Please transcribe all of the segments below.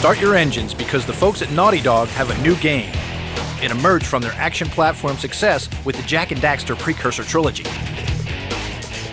Start your engines because the folks at Naughty Dog have a new game. It emerged from their action platform success with the Jak and Daxter precursor trilogy.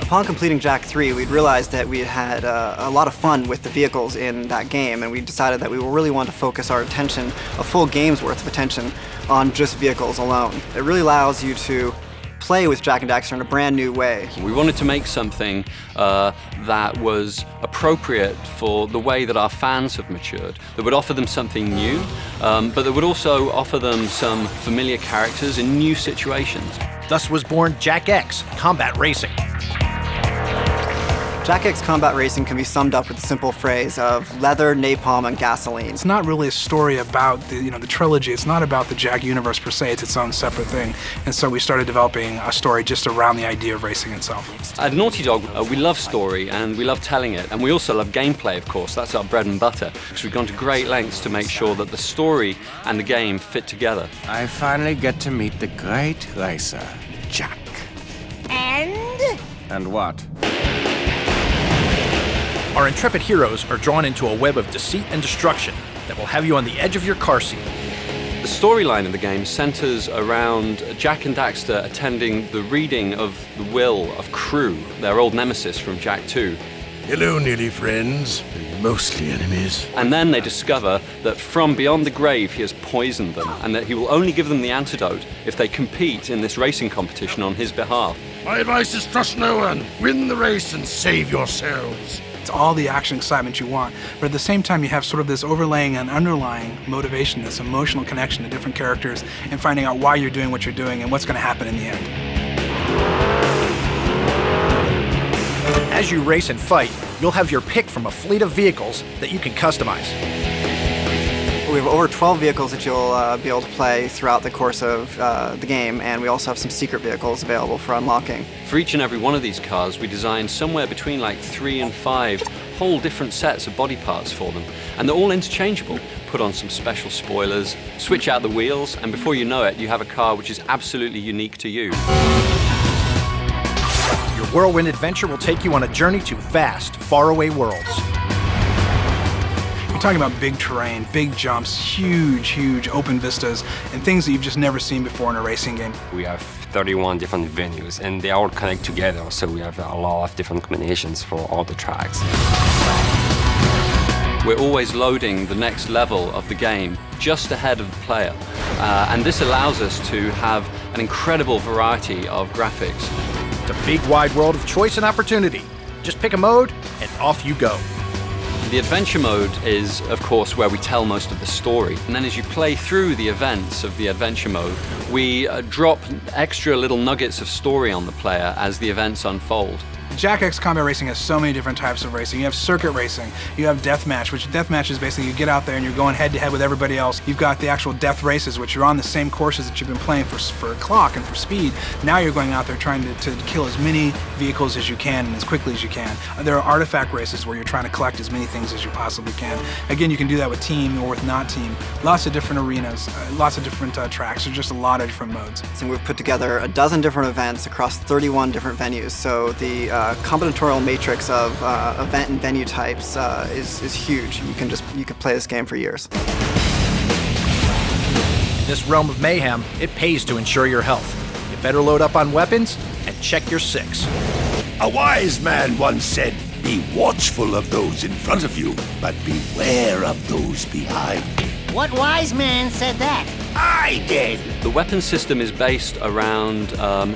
Upon completing Jak 3, we'd realized that we had a lot of fun with the vehicles in that game, and we decided that we really wanted to focus our attention, a full game's worth of attention, on just vehicles alone. It really allows you to play with Jak and Daxter in a brand new way. We wanted to make something that was appropriate for the way that our fans have matured, that would offer them something new, but that would also offer them some familiar characters in new situations. Thus was born Jak X Combat Racing. Jak X Combat Racing can be summed up with the simple phrase of leather, napalm, and gasoline. It's not really a story about the trilogy. It's not about the Jak universe per se. It's its own separate thing. And so we started developing a story just around the idea of racing itself. At Naughty Dog, we love story and we love telling it. And we also love gameplay, of course. That's our bread and butter. Because we've gone to great lengths to make sure that the story and the game fit together. I finally get to meet the great racer, Jak. And what? Our intrepid heroes are drawn into a web of deceit and destruction that will have you on the edge of your car seat. The storyline of the game centers around Jak and Daxter attending the reading of the will of Crew, their old nemesis from Jak 2. Hello, nearly friends, mostly enemies. And then they discover that from beyond the grave he has poisoned them, and that he will only give them the antidote if they compete in this racing competition on his behalf. My advice is trust no one. Win the race and save yourselves. It's all the action excitement you want, but at the same time you have sort of this overlaying and underlying motivation, this emotional connection to different characters, and finding out why you're doing what you're doing and what's going to happen in the end. As you race and fight, you'll have your pick from a fleet of vehicles that you can customize. We have over 12 vehicles that you'll be able to play throughout the course of the game, and we also have some secret vehicles available for unlocking. For each and every one of these cars, we designed somewhere between like 3 and 5 whole different sets of body parts for them. And they're all interchangeable. Put on some special spoilers, switch out the wheels, and before you know it, you have a car which is absolutely unique to you. Your whirlwind adventure will take you on a journey to vast, faraway worlds. You're talking about big terrain, big jumps, huge open vistas, and things that you've just never seen before in a racing game. We have 31 different venues, and they all connect together, so we have a lot of different combinations for all the tracks. We're always loading the next level of the game just ahead of the player, and this allows us to have an incredible variety of graphics. It's a big, wide world of choice and opportunity. Just pick a mode, and off you go. The adventure mode is, of course, where we tell most of the story. And then as you play through the events of the adventure mode, we drop extra little nuggets of story on the player as the events unfold. Jak X Combat Racing has so many different types of racing. You have circuit racing, you have deathmatch, which deathmatch is basically you get out there and you're going head-to-head with everybody else. You've got the actual death races, which you're on the same courses that you've been playing for clock and for speed. Now you're going out there trying to kill as many vehicles as you can and as quickly as you can. There are artifact races where you're trying to collect as many things as you possibly can. Again, you can do that with team or with not team. Lots of different arenas, lots of different tracks. There's just a lot of different modes. And we've put together a dozen different events across 31 different venues. So the combinatorial matrix of event and venue types is huge. You can play this game for years. In this realm of mayhem, it pays to ensure your health. You better load up on weapons and check your 6. A wise man once said, be watchful of those in front of you, but beware of those behind. What wise man said that? I did! The weapon system is based around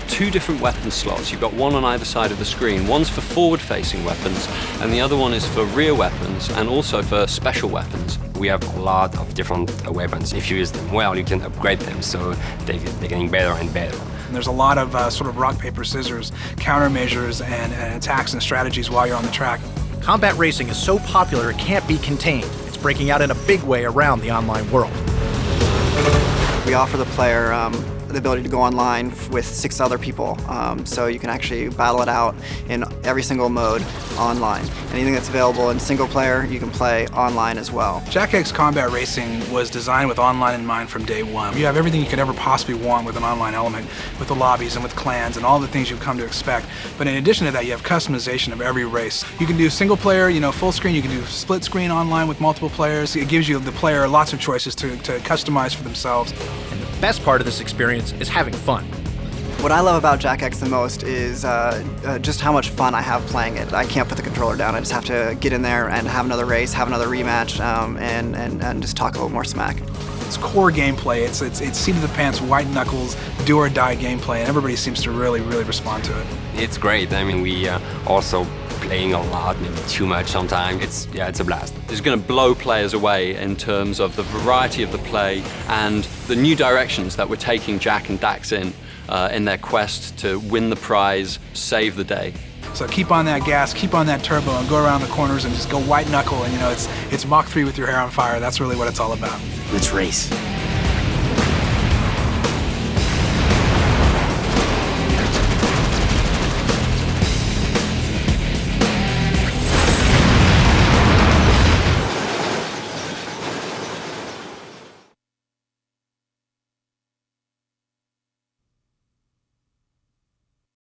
2 different weapon slots. You've got one on either side of the screen. One's for forward-facing weapons, and the other one is for rear weapons, and also for special weapons. We have a lot of different weapons. If you use them well, you can upgrade them, so they're getting better and better. And there's a lot of sort of rock, paper, scissors, countermeasures, and attacks and strategies while you're on the track. Combat racing is so popular it can't be contained. It's breaking out in a big way around the online world. We offer the player the ability to go online with 6 other people, so you can actually battle it out in every single mode online. Anything that's available in single player, you can play online as well. Jak X Combat Racing was designed with online in mind from day one. You have everything you could ever possibly want with an online element, with the lobbies and with clans and all the things you've come to expect. But in addition to that, you have customization of every race. You can do single player, full screen. You can do split screen online with multiple players. It gives you, the player, lots of choices to customize for themselves. And the best part of this experience is having fun. What I love about Jak X the most is just how much fun I have playing it. I can't put the controller down. I just have to get in there and have another race, have another rematch, and just talk a little more smack. It's core gameplay. It's seat of the pants, white knuckles, do or die gameplay, and everybody seems to really respond to it. It's great. I mean, we also playing a lot, maybe too much sometimes. It's a blast. It's going to blow players away in terms of the variety of the play and the new directions that we're taking Jak and Dax in their quest to win the prize, save the day. So keep on that gas, keep on that turbo, and go around the corners and just go white knuckle. And it's Mach 3 with your hair on fire. That's really what it's all about. Let's race.